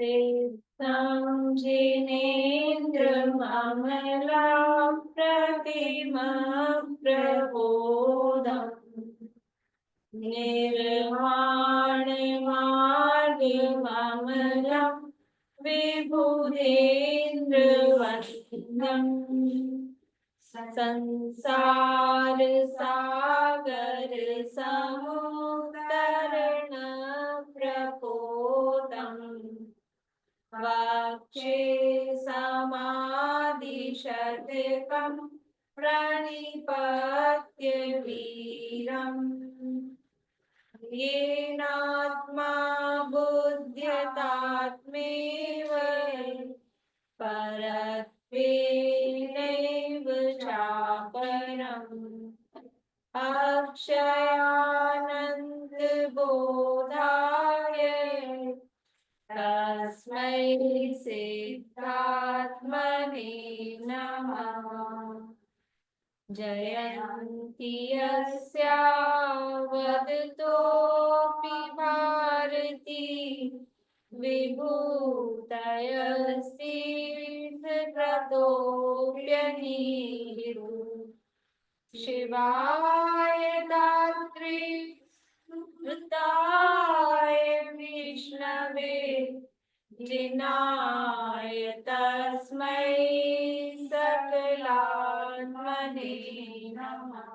सिद्धं जिनेन्द्रममलाप्रतिमप्रबोधम् निर्वाणमार्गममलं विबुधेन्द्रवन्द्यम् संसारसागर समुद्धरणप्रपोतम् वक्षे समादिशतकं प्रणिपत्य वीरम् येनात्मा बुध्यतात्मेव परत्वेनैव चापरम् अक्षयानन्दबोधाय तस्मै सिद्धात्मने नमः। जयन्ती यस्या वदतोऽपि भारती विभूतयस्तीर्थक्रतोऽप्यनीरु शिवाय दात्रे वृताय विष्णवे जिनाय तस्मै सकलात्मने नमः।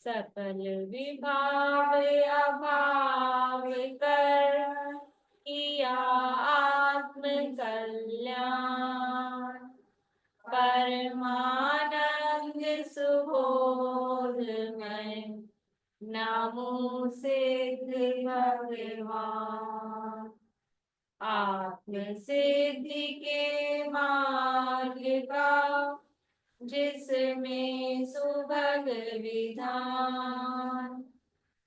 सकल विभाव अभाव कर किया आत्म कल्याण परमानंद सुबोधमय नमो सिद्ध भगवान। आत्म सिद्धि के मार्ग का जिसमें सुभग विधान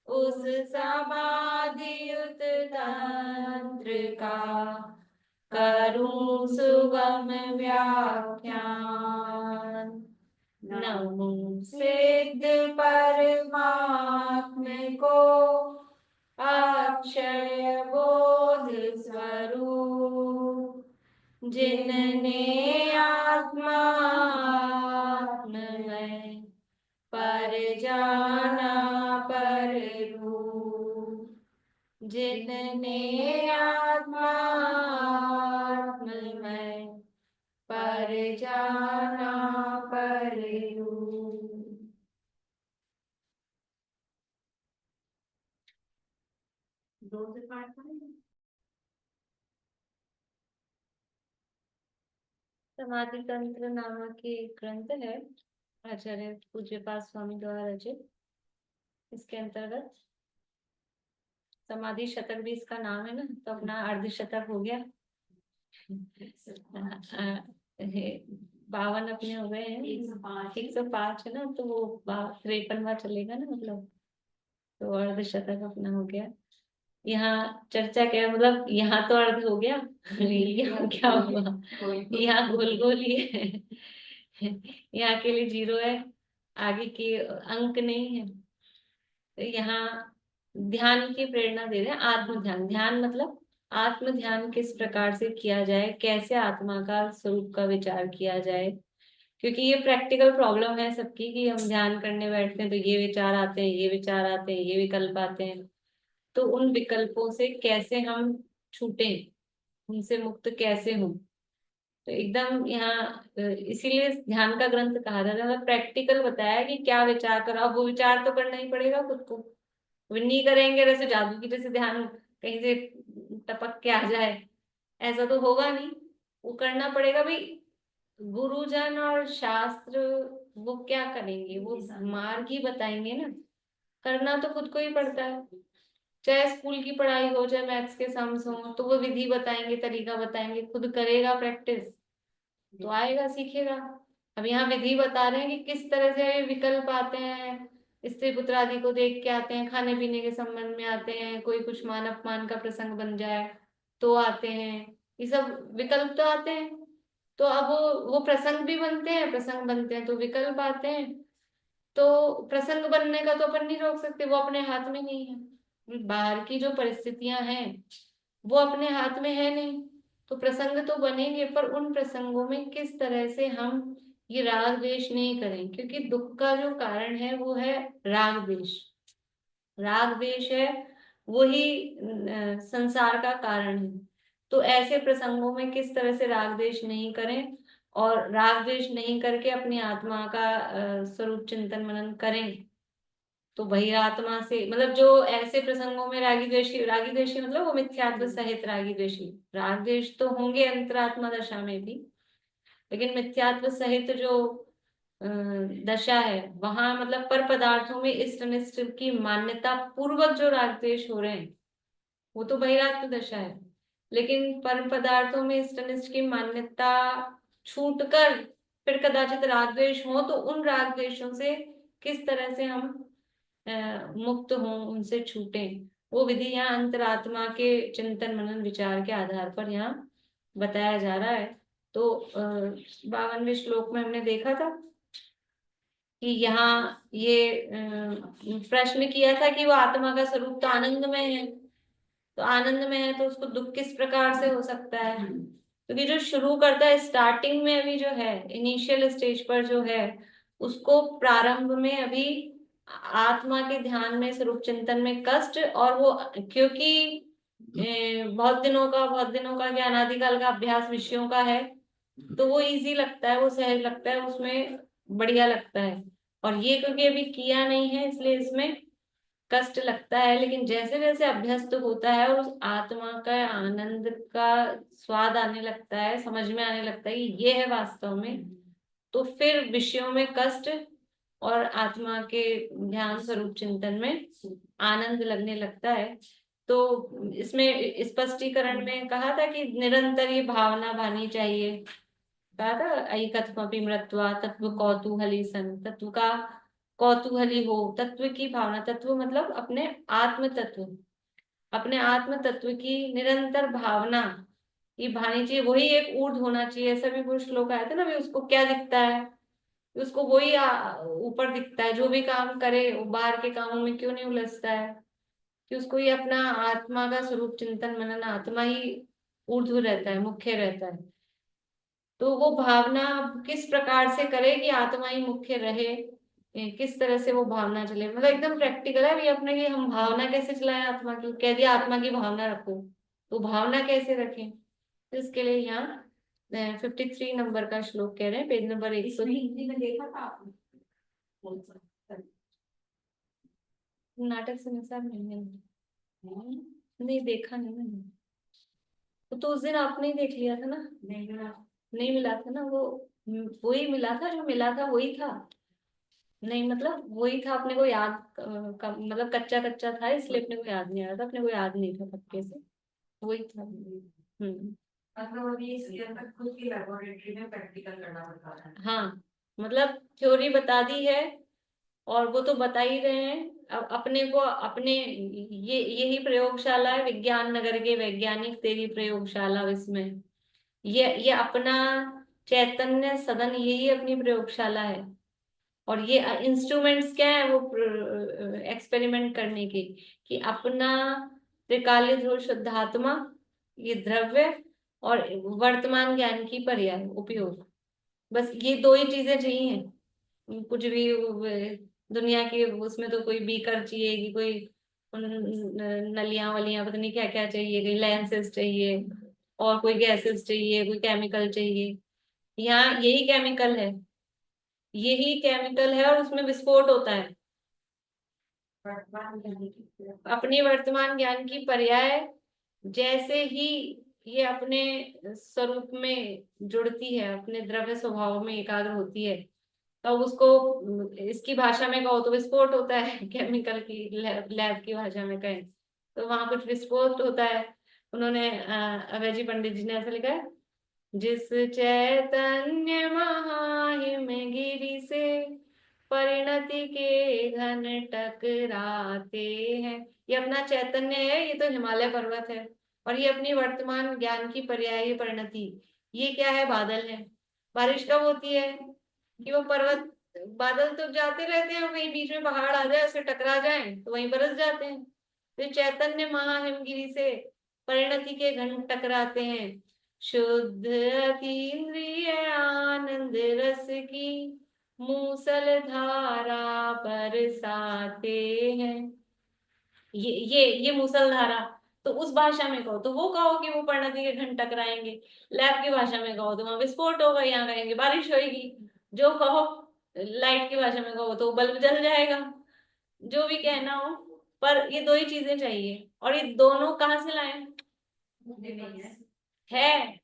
उस समाधियुत तंत्र का करूं सुगम व्याख्यान। नमो सिद्ध परमात्म को अक्षय बोध स्वरूप जिनने आत्मात्ममय पर जाना पर रूप जिनने आत्मात्ममय पर जाना पर रूप। दो से पाठ करेंगे। समाधि तंत्र नामक एक ग्रंथ है आचार्य पूज्यपाद स्वामी द्वारा रचित। इसके अंतर्गत समाधि शतक भी इसका नाम है ना, तो अपना अर्धशतक हो गया। 52 अपने हो गए हैं, 105 है ना, तो वो 53वां चलेगा ना, मतलब तो अर्धशतक अपना हो गया। यहाँ चर्चा क्या, मतलब यहाँ तो अर्ध हो गया, यहाँ क्या हुआ, यहाँ गोल गोल ही है, यहाँ के लिए 0 है, आगे के अंक नहीं है। तो यहाँ ध्यान की प्रेरणा दे रहे हैं। आत्म ध्यान, ध्यान मतलब आत्म ध्यान किस प्रकार से किया जाए, कैसे आत्मा का स्वरूप का विचार किया जाए, क्योंकि ये प्रैक्टिकल प्रॉब्लम है सबकी कि हम ध्यान करने बैठते हैं तो ये विचार आते हैं, ये विचार आते हैं, ये विकल्प आते हैं, तो उन विकल्पों से कैसे हम छूटे, उनसे मुक्त कैसे हों। तो एकदम यहाँ इसीलिए ध्यान का ग्रंथ कहा जाता है, प्रैक्टिकल बताया कि क्या विचार करो। अब वो विचार तो करना ही पड़ेगा खुद को, वो नहीं करेंगे जैसे जादू की जैसे ध्यान कहीं से टपक के आ जाए, ऐसा तो होगा नहीं, वो करना पड़ेगा भाई। गुरुजन और शास्त्र वो क्या करेंगे, वो मार्ग ही बताएंगे ना, करना तो खुद को ही पड़ता है। चाहे स्कूल की पढ़ाई हो, चाहे मैथ्स के सम्स हो, तो वो विधि बताएंगे, तरीका बताएंगे, खुद करेगा प्रैक्टिस तो आएगा, सीखेगा। अब यहाँ विधि बता रहे हैं कि किस तरह से विकल्प आते हैं, स्त्री पुत्र आदि को देख के आते हैं, खाने पीने के संबंध में आते हैं, कोई कुछ मान अपमान का प्रसंग बन जाए तो आते हैं, ये सब विकल्प तो आते हैं। तो अब वो प्रसंग भी बनते हैं, प्रसंग बनते हैं तो विकल्प आते हैं। तो प्रसंग बनने का तो अपन नहीं रोक सकते, वो अपने हाथ में नहीं है। बाहर की जो परिस्थितियां हैं वो अपने हाथ में है नहीं। तो प्रसंग तो बनेंगे, पर उन प्रसंगों में किस तरह से हम ये राग द्वेष नहीं करें, क्योंकि दुख का जो कारण है वो है राग द्वेष। राग द्वेष है वही संसार का कारण है। तो ऐसे प्रसंगों में किस तरह से राग द्वेष नहीं करें, और राग द्वेष नहीं करके अपनी आत्मा का स्वरूप चिंतन मनन करें। तो बहिरात्मा से मतलब जो ऐसे प्रसंगों में रागी द्वेषी मतलब वो मिथ्यात्व सहित रागी द्वेषी। राग द्वेष तो होंगे अंतरात्मा दशा में भी, लेकिन मिथ्यात्व सहित जो अ, दशा है वहां मतलब पर पदार्थों में इष्ट अनिष्ट की मान्यता पूर्वक जो राग द्वेष हो रहे हैं वो तो बहिरात्म दशा है। लेकिन पर पदार्थों में इष्ट अनिष्ट की मान्यता छूटकर फिर कदाचित राग द्वेष हो, तो उन राग द्वेषों से किस तरह से हम मुक्त हों, उनसे छूटें, वो विधि यहाँ अंतरात्मा के चिंतन मनन विचार के आधार पर यहाँ बताया जा रहा है। तो 52वें श्लोक में हमने देखा था कि यहाँ ये प्रश्न किया था कि वो आत्मा का स्वरूप तो आनंदमय है, तो आनंद में है तो उसको दुख किस प्रकार से हो सकता है। क्योंकि जो शुरू करता है स्टार्टिंग में अभी जो है इनिशियल स्टेज पर जो है उसको प्रारंभ में अभी आत्मा के ध्यान में स्वरूप चिंतन में कष्ट, और वो क्योंकि बहुत दिनों का ज्ञान अनादिकाल का अभ्यास विषयों का है, तो वो इजी लगता है, वो सहज लगता है, उसमें बढ़िया लगता है। और ये क्योंकि अभी किया नहीं है इसलिए इसमें कष्ट लगता है। लेकिन जैसे जैसे अभ्यस्त होता है और उस आत्मा का आनंद का स्वाद आने लगता है, समझ में आने लगता है कि ये है वास्तव में, तो फिर विषयों में कष्ट और आत्मा के ध्यान स्वरूप चिंतन में आनंद लगने लगता है। तो इसमें स्पष्टीकरण में कहा था कि निरंतर ये भावना भानी चाहिए। कहा था ऐकत्वपि मृत्वा तत्व कौतूहली सन, तत्व का कौतूहली हो, तत्व की भावना, तत्व मतलब अपने आत्म तत्व, अपने आत्म तत्व की निरंतर भावना ये भानी चाहिए। वही एक ऊर्ध्व होना चाहिए। ऐसा भी कुछ लोग आए थे ना, भी उसको क्या दिखता है, उसको वही ऊपर दिखता है, जो भी काम करे वो बाहर के कामों में क्यों नहीं उलझता है, कि उसको ये अपना आत्मा का स्वरूप चिंतन मनन आत्मा ही ऊर्ध्व रहता है, मुख्य रहता है। तो वो भावना अब किस प्रकार से करे कि आत्मा ही मुख्य रहे, किस तरह से वो भावना चले, मतलब एकदम प्रैक्टिकल है भी अपने कि हम भावना कैसे चलाएं। आत्मा की कह दिया आत्मा की भावना रखो, तो भावना कैसे रखें, तो इसके लिए यहाँ 53 नंबर का श्लोक कह रहे हैं, पेज नंबर 100 हिंदी में देखा था आपने? नाटक संसार नहीं, नहीं देखा नहीं मैंने। तो उस दिन आपने ही देख लिया था ना? नहीं मिला, नहीं मिला था ना वो, वही मिला था, जो मिला था वही था। नहीं मतलब वही था, अपने को याद मतलब कच्चा कच्चा था इसलिए अपने को याद नहीं आ रहा था, अपने को याद नहीं था पक्के से, वही था। मतलब अभी इसके अंदर खुद की लेबोरेटरी में प्रैक्टिकल करना पड़ता है। हाँ, मतलब थ्योरी बता दी है और वो तो बता ही रहे हैं। अब अपने को अपने यही प्रयोगशाला है, विज्ञान नगर के वैज्ञानिक तेरी प्रयोगशाला विस्मय, ये अपना चैतन्य सदन यही अपनी प्रयोगशाला है। और ये इंस्ट्रूमेंट्स क्या है वो एक्सपेरिमेंट करने के, कि अपना त्रिकालीन ध्रुव शुद्धात्मा, ये द्रव्य, और वर्तमान ज्ञान की पर्याय उपयोग, बस ये दो ही चीजें चाहिए। कुछ भी दुनिया की उसमें तो कोई बीकर चाहिए कि कोई नलियां वलियां पता नहीं क्या क्या चाहिए, कोई लेंसेज चाहिए और कोई गैसेस चाहिए, कोई केमिकल चाहिए। यहाँ यही केमिकल है, यही केमिकल है और उसमें विस्फोट होता है। अपने वर्तमान ज्ञान की पर्याय जैसे ही ये अपने स्वरूप में जुड़ती है, अपने द्रव्य स्वभाव में एकाग्र होती है, तो उसको इसकी भाषा में कहो तो विस्फोट होता है केमिकल की लैब की भाषा में कहें तो वहां कुछ विस्फोट होता है। उन्होंने अभय जी पंडित जी ने ऐसा लिखा है, जिस चैतन्य महाहिम गिरि से परिणति के घन टकराते हैं। ये अपना चैतन्य है, ये तो हिमालय पर्वत है, और ये अपनी वर्तमान ज्ञान की पर्यायी परिणति, ये क्या है, बादल है। बारिश कब होती है कि वो पर्वत, बादल तो जाते रहते हैं, कहीं बीच में पहाड़ आ जाए उससे टकरा जाए तो वहीं बरस जाते हैं। तो चैतन्य महाहिमगिरी से परिणति के घंट टकराते हैं। शुद्ध अतीन्द्रिय आनंद रस की मूसल धारा बरसाते हैं। ये मूसलधारा, तो उस भाषा में कहो तो वो कहो कि वो परिणति के घंट टकराएंगे। लैब की भाषा में कहो तो वहां विस्फोट होगा, यहाँ कहेंगे बारिश होगी। जो कहो लाइट की भाषा में कहो तो बल्ब जल जाएगा। जो भी कहना हो, पर ये दो ही चीजें चाहिए। और ये दोनों कहाँ से लाए? है,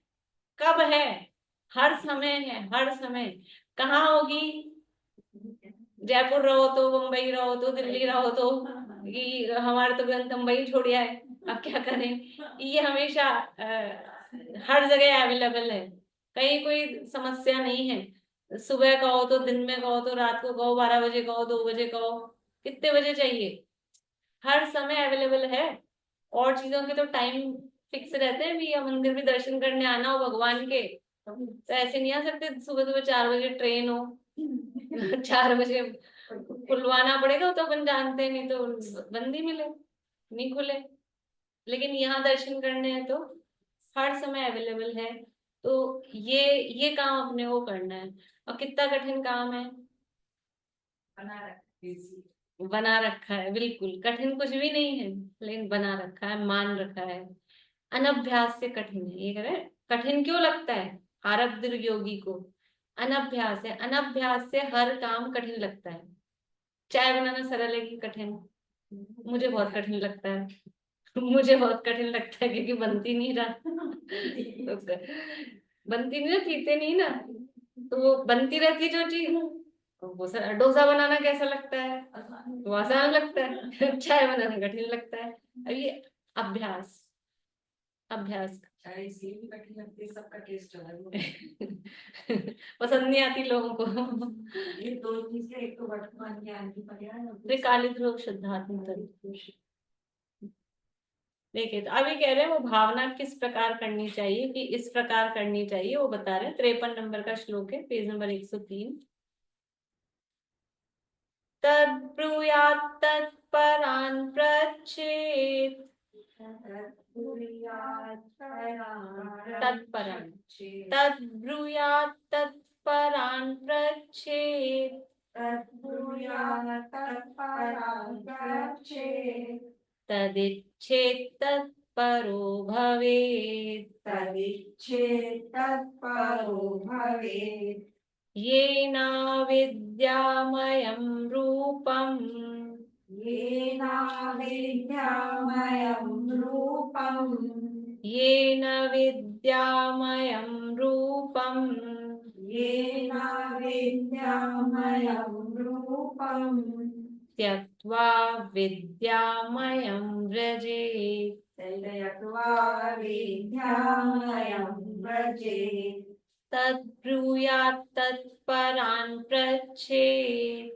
कब है? हर समय है, हर समय। कहाँ होगी? जयपुर रहो तो, मुंबई रहो तो, दिल्ली रहो तो, कि हमारे तो ग्रंथ मुंबई छोड़ है, अब क्या करें। ये हमेशा हर जगह अवेलेबल है, कहीं कोई समस्या नहीं है। सुबह कहो तो, दिन में कहो तो, रात को कहो, 12 बजे कहो, 2 बजे कहो, कितने बजे चाहिए, हर समय अवेलेबल है। और चीजों के तो टाइम फिक्स रहते हैं भी, या मंदिर भी दर्शन करने आना हो भगवान के तो ऐसे नहीं आ सकते सुबह सुबह 4 बजे ट्रेन हो 4 बजे खुलवाना पड़ेगा, तो अपन जानते हैं, नहीं तो बंदी मिले, नहीं खुले। लेकिन यहाँ दर्शन करने हैं तो हर समय अवेलेबल है। तो ये काम अपने को करना है। और कितना कठिन काम है, बना रखा है। बिल्कुल कठिन कुछ भी नहीं है, लेकिन बना रखा है, मान रखा है। अनभ्यास से कठिन है, ये कह रहे हैं। कठिन क्यों लगता है आरब्ध योगी को? अनभ्यास है, अनभ्यास से हर काम कठिन लगता है। चाय बनाना सरल है कि कठिन? मुझे बहुत कठिन लगता है। मुझे बहुत कठिन लगता है क्योंकि बनती नहीं रहा तो बनती नहीं ना, पीते नहीं ना, तो वो बनती रहती है जो चीज। वो सर डोसा बनाना कैसा लगता है? वो आसान लगता है चाय बनाना कठिन लगता है। अब ये अभ्यास, अभ्यास कठिन लगती है, सबका टेस्ट अलग है पसंद नहीं आती लोगों को ये दो चीजें, एक तो वर्तमान ज्ञान की पर्याय, त्रिकालिक योग शुद्धात्म। देखिए तो अभी कह रहे हैं वो भावना किस प्रकार करनी चाहिए, कि इस प्रकार करनी चाहिए, वो बता रहे हैं। 53 नंबर का श्लोक है, पेज नंबर 103। तद्ब्रूयात् तत्परान् पृच्छेत्, तत्परान्, तद्ब्रूयात् तत्परान् पृच्छेत्, तदिच्छेत् तत्परो भवेत्, येन विद्यामयं रूपम्, येन विद्यामयं रूपम्, त्यक्त्वा विद्यामयं व्रजेत्, तद्ब्रूयात् तत्परान् पृच्छेत्,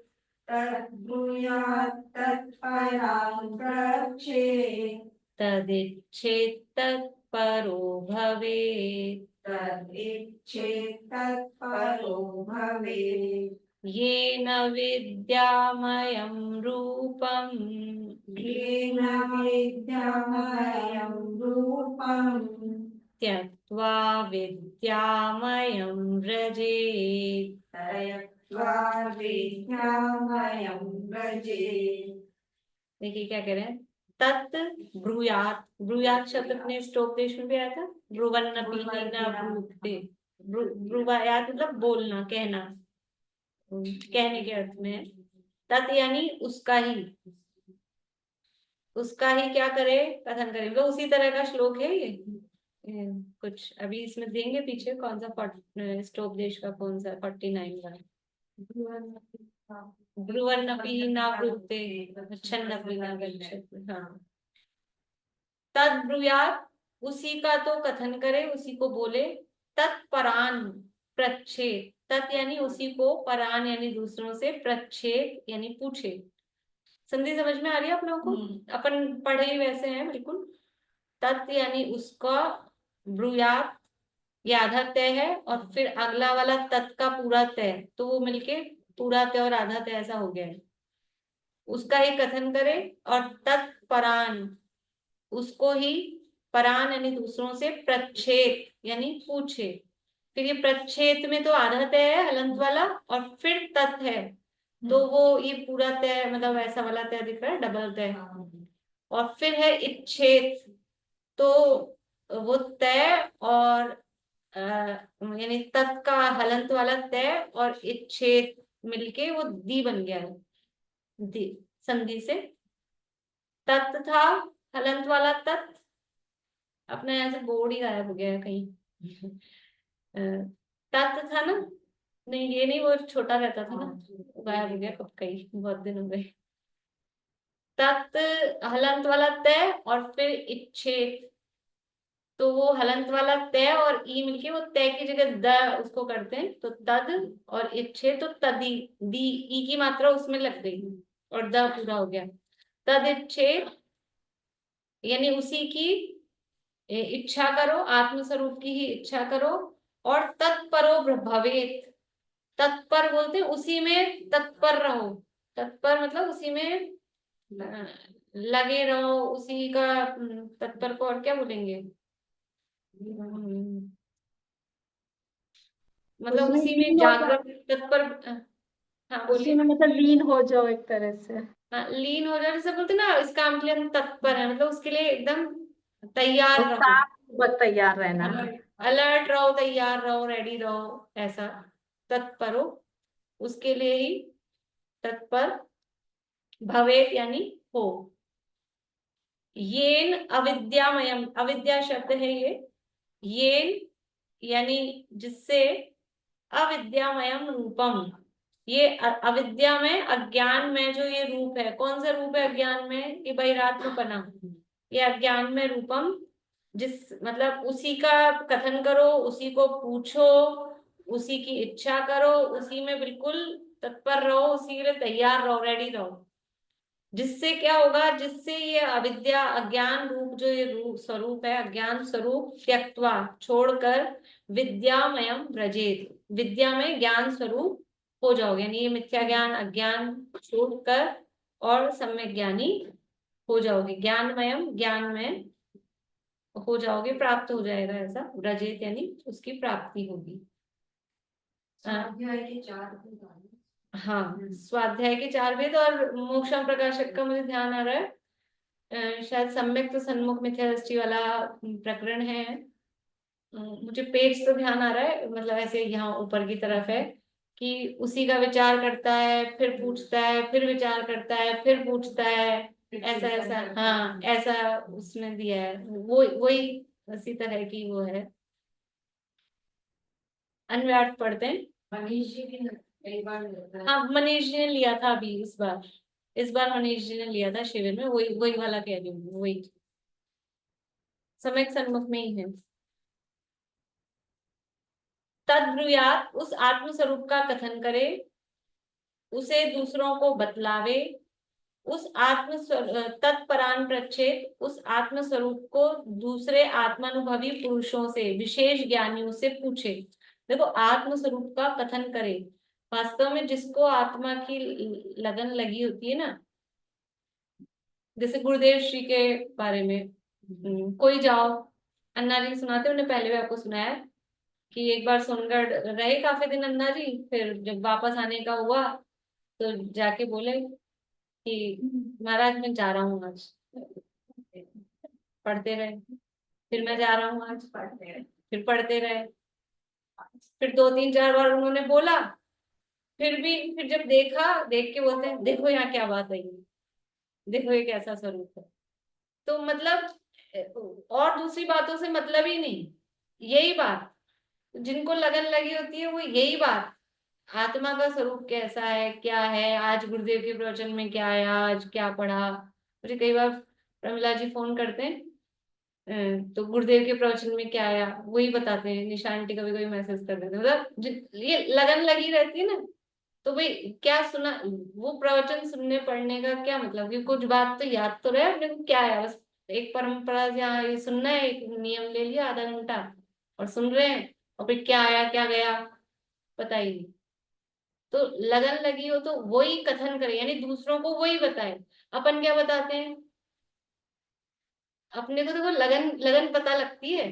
तदिच्छेत् तत्परो भवेत्, येन विद्यामयं रूपम्, त्यक्त्वा विद्यामयं व्रजेत्। देखिए क्या कह रहे हैं, तत् ब्रूयात्, ब्रूयात् शब्द अपने स्टोपदेश में भी आया था। ब्रुवन्न पीहिना ब्रूते, ब्रुवायात मतलब बोलना, कहना, कहने के अर्थ में है। तत् यानी उसका ही, उसका ही क्या करे, कथन करे। मतलब उसी तरह का श्लोक है ये। कुछ अभी इसमें देंगे पीछे, कौन सा स्टोपदेश का कौन सा 49 का, ब्रुवन्नपि न ब्रूते छन्नपि न गच्छति। हाँ, तद ब्रूयात्, उसी का तो कथन करे, उसी को बोले। तत्परान प्रच्छेद, तत् यानी उसी को, परान यानी दूसरों से, प्रच्छेद यानी पूछे। संधि समझ में आ रही है अपनों को? अपन पढ़े ही वैसे हैं बिल्कुल। तत् यानी उसका, ब्रूयात् ये आधा तय है, और फिर अगला वाला तत् का पूरा तय, तो वो मिलके पूरा तय और आधा तय ऐसा हो गया है। उसका ही कथन करे। और तत्परान, उसको ही परान यानी दूसरों से, प्रच्छेद यानी पूछे। फिर ये प्रच्छेद में तो आधा तय है हलंत वाला, और फिर तत् है, तो वो ये पूरा तय मतलब ऐसा वाला तय दिख रहा है, डबल तय। और फिर है इच्छेद, तो वो तय और यानी तत् का हलंत वाला तय और इच्छेद मिलके वो दी बन गया है, दी संधि से। तत् था हलंत वाला तत्, अपने यहाँ से बोर्ड ही गायब हो गया है कहीं। तत् था ना, नहीं ये नहीं, वो छोटा रहता था ना, गायब हो गया कब, कहीं बहुत दिन हो गए। तत् हलंत वाला तय और फिर इच्छेद, तो वो हलंत वाला तय और ई मिलके वो तय की जगह द उसको करते हैं, तो तद और इच्छे तो तदी, दी ई की मात्रा उसमें लग गई और द पूरा हो गया। तद इच्छे यानी उसी की इच्छा करो, आत्मस्वरूप की ही इच्छा करो। और तत्परो भवेत, तत्पर बोलते हैं उसी में तत्पर रहो, तत्पर मतलब उसी में लगे रहो, उसी का तत्पर को और क्या बोलेंगे, मतलब उसमें उसी में लीन हो जाओ, जागृत तत्पर। हाँ उसी बोलिए। में मतलब लीन हो जाओ एक तरह से। हाँ लीन हो जाए, जैसे बोलते हैं ना इस काम के लिए हम तत्पर हैं, मतलब उसके लिए एकदम तैयार और रहो, काम बस तैयार रहना। अलर्ट रहो, तैयार रहो, रेडी रहो, ऐसा तत्पर हो, उसके लिए ही तत्पर। भवेत यानी हो। येन अविद्यामयम, अविद्या शब्द है ये, येन यानी जिससे, अविद्यामयम रूपम, ये अविद्या में, अज्ञान में जो ये रूप है, कौन सा रूप है अज्ञान में, ये बहिरात्मपना, ये अज्ञान में रूपम, जिस मतलब उसी का कथन करो, उसी को पूछो, उसी की इच्छा करो, उसी में बिल्कुल तत्पर रहो, उसी के लिए तैयार रहो, रेडी रहो। जिससे क्या होगा, जिससे ये अविद्या अज्ञान रूप जो ये रूप स्वरूप है, अज्ञान स्वरूप त्यक्त्वा छोड़कर, विद्यामयम व्रजेत, विद्या में ज्ञान स्वरूप हो जाओगे, यानी ये मिथ्या ज्ञान अज्ञान छोड़कर और सम्यक ज्ञानी हो जाओगे, ज्ञानमयम ज्ञान में हो जाओगे, प्राप्त हो जाएगा, ऐसा व्रजेत यानी उसकी प्राप्ति होगी। स्वाध्याय के 4 हाँ स्वाध्याय के 4 वेद, और मोक्षम प्रकाशक का मुझे ध्यान आ रहा है, शायद सम्यक तो सन्मुख मिथ्या दृष्टि वाला प्रकरण है। मुझे पेज तो ध्यान आ रहा है, मतलब ऐसे यहाँ ऊपर की तरफ है कि उसी का विचार करता है, फिर पूछता है, फिर विचार करता है, फिर पूछता है, ऐसा ऐसा, हाँ ऐसा उसमें दिया है, वो वही उसी तरह की वो है। अनव्याट पढ़ते हैं। मनीष जी भी कई बार लेता है। हाँ मनीष जी ने लिया था अभी इस बार मनीष जी ने लिया था शिविर में, वही वही वाला कह रही हूँ, वही सम्यक सन्मुख में ही है। तद्ब्रुयात उस आत्म स्वरूप का कथन करे, उसे दूसरों को बतलावे, उस आत्म तत्परान प्रच्छेद, उस आत्म स्वरूप को दूसरे आत्मानुभवी पुरुषों से, विशेष ज्ञानियों से पूछे। देखो आत्म स्वरूप का कथन करे, वास्तव में जिसको आत्मा की लगन लगी होती है ना, जैसे गुरुदेव श्री के बारे में कोई जाओ, अन्ना जी सुनाते, उन्हें पहले भी आपको सुनाया कि एक बार सोनगढ़ रहे काफी दिन अन्ना जी, फिर जब वापस आने का हुआ तो जाके बोले कि महाराज मैं जा रहा हूँ आज, पढ़ते रहे, फिर मैं जा रहा हूँ आज, पढ़ते रहे, फिर पढ़ते रहे, फिर 2 3 4 बार उन्होंने बोला, फिर भी, फिर जब देखा, देख के बोलते हैं देखो यहाँ क्या बात है, देखो ये कैसा स्वरूप है। तो मतलब और दूसरी बातों से मतलब ही नहीं, यही बात, जिनको लगन लगी होती है वो यही बात, आत्मा का स्वरूप कैसा है, क्या है, आज गुरुदेव के प्रवचन में क्या आया, आज क्या पढ़ा। मुझे कई बार प्रमिला जी फोन करते हैं, तो गुरुदेव के प्रवचन में क्या आया वही बताते हैं, निशा आंटी कभी कभी मैसेज कर देते हैं, मतलब ये लगन लगी रहती है ना, तो भाई क्या सुना, वो प्रवचन सुनने पढ़ने का क्या मतलब, कि कुछ बात तो याद तो रहे अपने को क्या है, बस एक परंपरा यहाँ ये सुनना है, एक नियम ले लिया आधा घंटा और सुन रहे हैं, और फिर क्या आया क्या गया पता ही नहीं। तो लगन लगी हो तो वही कथन करे, यानी दूसरों को वही बताए। अपन क्या बताते हैं, अपने को देखो लगन लगन पता लगती है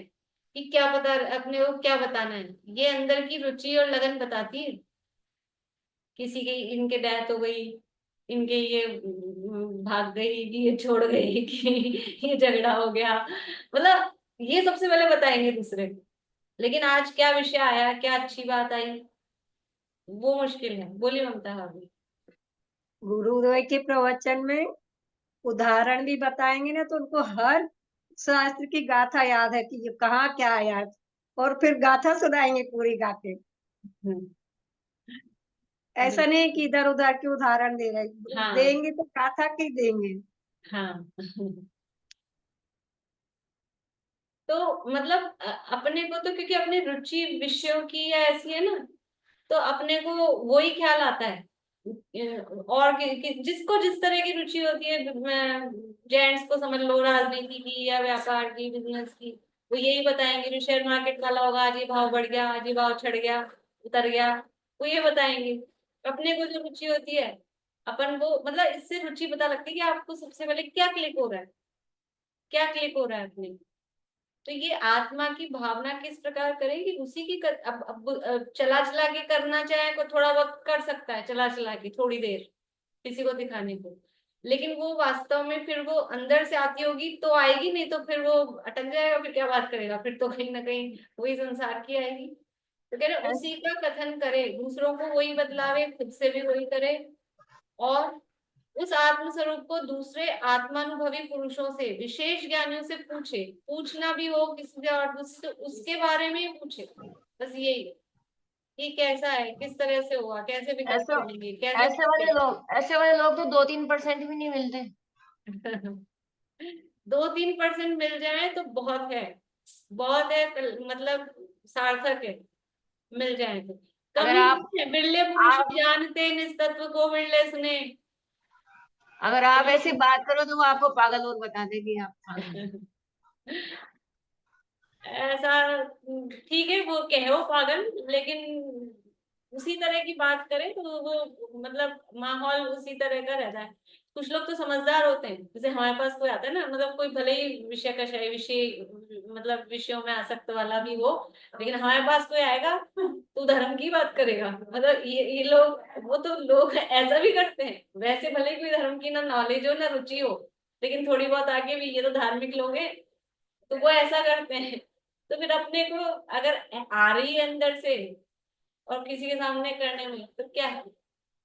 कि क्या पता अपने को क्या बताना है, ये अंदर की रुचि और लगन बताती है। किसी की इनके डेथ हो गई, इनके ये भाग गई कि ये छोड़ गई कि ये झगड़ा हो गया, मतलब ये सबसे पहले बताएंगे दूसरे। लेकिन आज क्या विषय आया, क्या अच्छी बात आई, वो मुश्किल है। बोलिए ममता भाभी। गुरुदेव के प्रवचन में उदाहरण भी बताएंगे ना, तो उनको हर शास्त्र की गाथा याद है कि ये कहाँ क्या आया है, और फिर गाथा सुनाएंगे पूरी गाते। हम्म, ऐसा नहीं कि इधर उधर के उदाहरण दे रहे, हाँ देंगे तो गाथा के ही देंगे। हाँ। तो मतलब अपने को तो क्योंकि अपनी रुचि विषयों की या ऐसी है ना, तो अपने को वही ख्याल आता है। और जिसको जिस तरह की रुचि होती है, जेंट्स को समझ लो राजनीति की या व्यापार की, बिजनेस की, वो यही बताएंगे। जो शेयर मार्केट वाला होगा, आज ये भाव बढ़ गया, आज ये भाव चढ़ गया, उतर गया, वो ये बताएंगे। अपने को जो रुचि होती है, अपन को मतलब इससे रुचि पता लगती है कि आपको सबसे पहले क्या क्लिक हो रहा है, क्या क्लिक हो रहा है अपने। तो ये आत्मा की भावना किस प्रकार करेगी, उसी की अब चला चला के करना चाहे को थोड़ा बहुत कर सकता है, चला चला के थोड़ी देर किसी को दिखाने को। लेकिन वो वास्तव में फिर वो अंदर से आती होगी तो आएगी, नहीं तो फिर वो अटक जाएगा, फिर क्या बात करेगा, फिर तो कहीं ना कहीं वही संसार की आएगी। तो कह रहे उसी का कथन करे, दूसरों को वही बदलावे, खुद से भी वही करे, और उस आत्म स्वरूप को दूसरे आत्मानुभवी पुरुषों से, विशेष ज्ञानियों से पूछे। पूछना भी हो किसी से और दूसरे तो उसके बारे में ही पूछे, बस यही कि कैसा है, किस तरह से हुआ, कैसे विकल्प ऐसे चलेंगे, कैसे ऐसे वाले लोग तो 2-3% भी नहीं मिलते। 2-3% मिल जाए तो बहुत है, बहुत है, मतलब सार्थक है, मिल जाए तो। अगर कमी आप नहीं है, बिरले पुरुष आप जानते निज तत्व को, बिरले सुने। अगर आप ऐसी बात करो तो वो आपको पागल और बता देगी आप। ऐसा ठीक है, वो कहो पागल, लेकिन उसी तरह की बात करें तो वो मतलब माहौल उसी तरह का रहता है। कुछ लोग तो समझदार होते हैं, जैसे हमारे पास कोई आता है ना, मतलब कोई भले ही विषय का विषय मतलब विषयों में आसक्त वाला भी हो, लेकिन हमारे पास कोई आएगा तो धर्म की बात करेगा। मतलब ये लोग, वो तो लोग ऐसा भी करते हैं, वैसे भले ही कोई धर्म की ना नॉलेज हो ना रुचि हो, लेकिन थोड़ी बहुत आगे भी, ये तो धार्मिक लोग हैं, तो वो ऐसा करते हैं। तो फिर अपने को अगर आ रही है अंदर से और किसी के सामने करने में तो क्या है,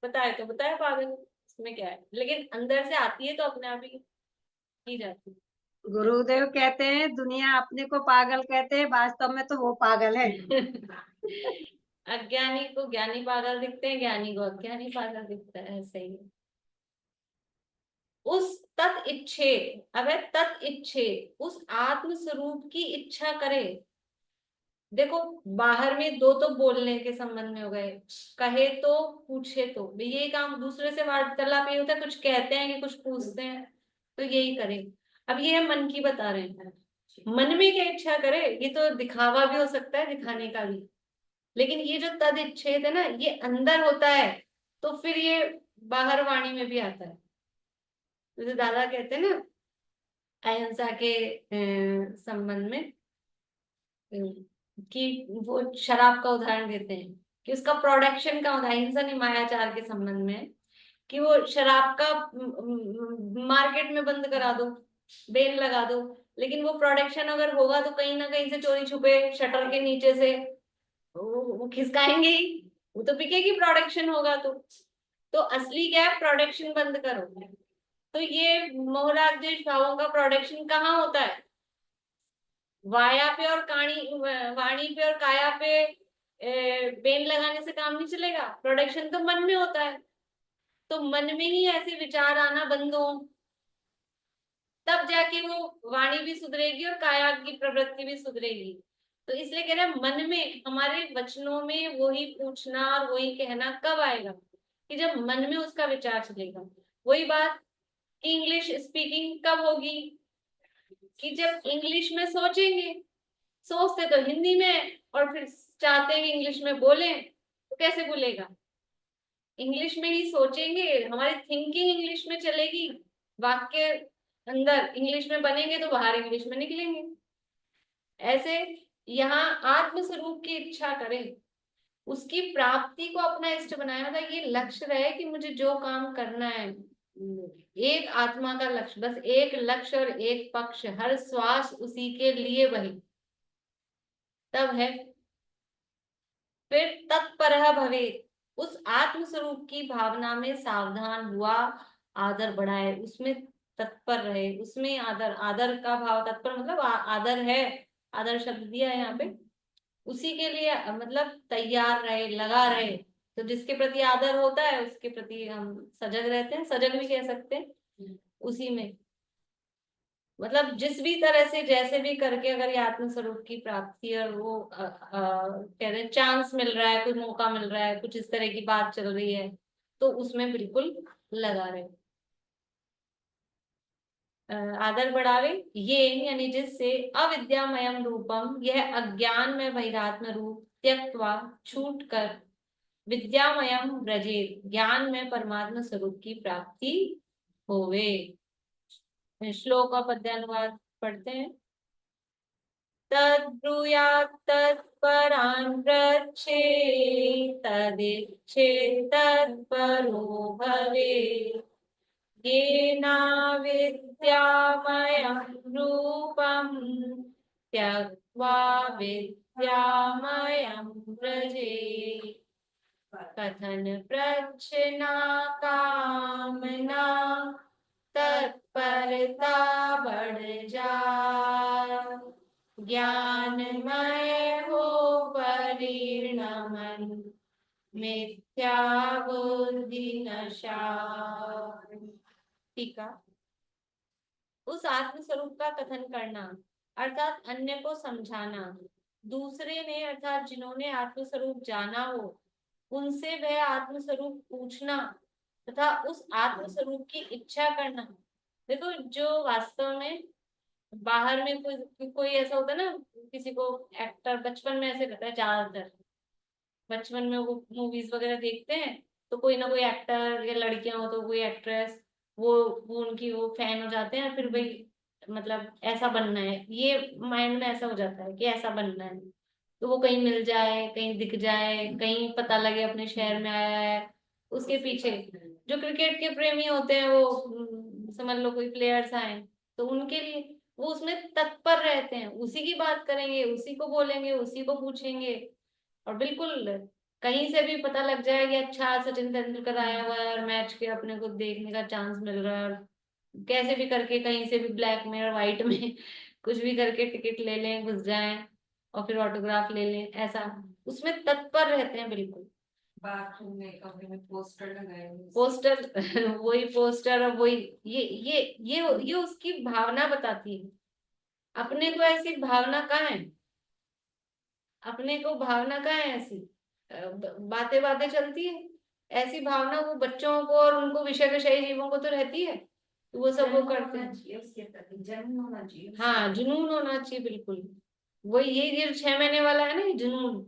बताए तो बताए पागल, इसमें क्या है, लेकिन अंदर से आती है तो अपने आप ही की जाती गुरुदेव कहते हैं दुनिया अपने को पागल कहते हैं, वास्तव में तो वो पागल है। है। अज्ञानी को ज्ञानी पागल दिखते हैं, ज्ञानी को अज्ञानी पागल दिखता है, सही है। उस तत् इच्छेद, अगर तत् इच्छेद उस आत्म स्वरूप की इच्छा करे। देखो बाहर में दो तो बोलने के संबंध में हो गए, कहे तो पूछे तो, ये काम दूसरे से वार्तालाप ये होता है, कुछ कहते हैं कि कुछ पूछते हैं, तो यही करें। अब ये हम मन की बता रहे हैं, मन में क्या इच्छा करे, ये तो दिखावा भी हो सकता है, दिखाने का भी। लेकिन ये जो तद इच्छेद है ना, ये अंदर होता है, तो फिर ये बाहर वाणी में भी आता है। जैसे दादा कहते हैं ना अहिंसा के संबंध में, कि वो शराब का उदाहरण देते हैं कि उसका प्रोडक्शन का होता है, अहिंसा नहीं मायाचार के संबंध में है, कि वो शराब का मार्केट में बंद करा दो, बैन लगा दो, लेकिन वो प्रोडक्शन अगर होगा तो कहीं ना कहीं से चोरी छुपे शटर के नीचे से वो खिसकाएंगे ही, वो तो बिकेगी प्रोडक्शन होगा तो असली क्या है, प्रोडक्शन बंद करो। तो ये मोह राग द्वेष भावों का प्रोडक्शन कहाँ होता है, वाया पे और वाणी पे और काया पे बेन लगाने से काम नहीं चलेगा, प्रोडक्शन तो मन में होता है। तो मन में ही ऐसे विचार आना बंद हो, तब जाके वो वाणी भी सुधरेगी और काया की प्रवृत्ति भी सुधरेगी। तो इसलिए कह रहे हैं मन में, हमारे वचनों में वही पूछना और वही कहना कब आएगा, कि जब मन में उसका विचार चलेगा। वही बात कि इंग्लिश स्पीकिंग कब होगी, कि जब इंग्लिश में सोचेंगे, सोचते तो हिंदी में और फिर चाहते हैं कि इंग्लिश में बोलें, तो कैसे बोलेगा, इंग्लिश में ही सोचेंगे, हमारी थिंकिंग इंग्लिश में चलेगी, वाक्य अंदर इंग्लिश में बनेंगे तो बाहर इंग्लिश में निकलेंगे। ऐसे यहाँ आत्म स्वरूप की इच्छा करें, उसकी प्राप्ति को अपना इष्ट बनाया था। ये लक्ष्य रहे कि मुझे जो काम करना है, एक आत्मा का लक्ष्य, बस एक लक्ष्य और एक पक्ष, हर श्वास उसी के लिए वही, तब है। फिर तत्पर भवे, उस आत्म स्वरूप की भावना में सावधान हुआ, आदर बढ़ाए, उसमें तत्पर रहे, उसमें आदर, आदर का भाव, तत्पर मतलब आदर है, आदर शब्द दिया है यहाँ पे, उसी के लिए मतलब तैयार रहे, लगा रहे। तो जिसके प्रति आदर होता है उसके प्रति हम सजग रहते हैं, सजग भी कह सकते हैं उसी में। मतलब जिस भी तरह से जैसे भी करके अगर ये आत्म स्वरूप की प्राप्ति और वो कह रहे चांस मिल रहा है, कोई मौका मिल रहा है, कुछ इस तरह की बात चल रही है, तो उसमें बिल्कुल लगा रहे। आदर बढ़ावे, ये यानी जिससे अविद्यामयम रूपम, यह अज्ञान में बहिरात्म रूप त्यक्त्वा, छूट कर, विद्यामयम व्रजेत, ज्ञान में परमात्मा स्वरूप की प्राप्ति होवे। श्लोक और पद्यानुवाद पढ़ते हैं। तद्ब्रूयात् तत्परान् रक्षे, तदिच्छे तत्परो भवेत्, येनाविद्यामयं रूपं त्यक्त्वा विद्यामयं व्रजेत्। कथन प्रच्छना कामना, तत्परता बढ़ जाए, ज्ञानमय हो परिणमन, मिथ्या बुद्धि नशा। टीका। उस आत्म स्वरूप का कथन करना अर्थात अन्य को समझाना, दूसरे ने अर्थात जिन्होंने आत्म स्वरूप जाना हो उनसे वह आत्म स्वरूप पूछना तथा उस आत्म स्वरूप की इच्छा करना। देखो जो वास्तव में बाहर में कोई ऐसा होता है ना, किसी को एक्टर बचपन में ऐसे रहता है, ज्यादातर बचपन में वो मूवीज वगैरह देखते हैं तो कोई ना कोई एक्टर या लड़कियां हो तो कोई एक्ट्रेस, वो उनकी वो फैन हो जाते हैं, फिर भाई मतलब ऐसा बनना है, ये माइंड में ऐसा हो जाता है कि ऐसा बनना है। तो वो कहीं मिल जाए, कहीं दिख जाए, कहीं पता लगे अपने शहर में आया है, उसके पीछे। जो क्रिकेट के प्रेमी होते हैं वो समझ लो कोई प्लेयर्स आए तो उनके लिए वो उसमें तत्पर रहते हैं, उसी की बात करेंगे, उसी को बोलेंगे, उसी को पूछेंगे। और बिल्कुल कहीं से भी पता लग जाए कि अच्छा सचिन तेंदुलकर आया हुआ है और मैच के अपने को देखने का चांस मिल रहा है, और कैसे भी करके कहीं से भी ब्लैक में और व्हाइट में कुछ भी करके टिकट ले लें, घुस जाएं और फिर ऑटोग्राफ ले लें, ऐसा उसमें तत्पर रहते हैं बिल्कुल। बाथरूम में कमरे में पोस्टर लगाए हुए, पोस्टर वही पोस्टर और वही ये उसकी भावना बताती है। अपने को ऐसी भावना कहाँ है, अपने को भावना कहाँ है ऐसी, बातें बातें चलती है, ऐसी भावना वो बच्चों को और उनको विषय विषयी जीवों को तो रहती है, तो वो सब वो करते हैं। उसके प्रति जुनून होना चाहिए। हाँ जुनून होना चाहिए बिल्कुल। वही ये 6 महीने वाला है ना, ये जुनून,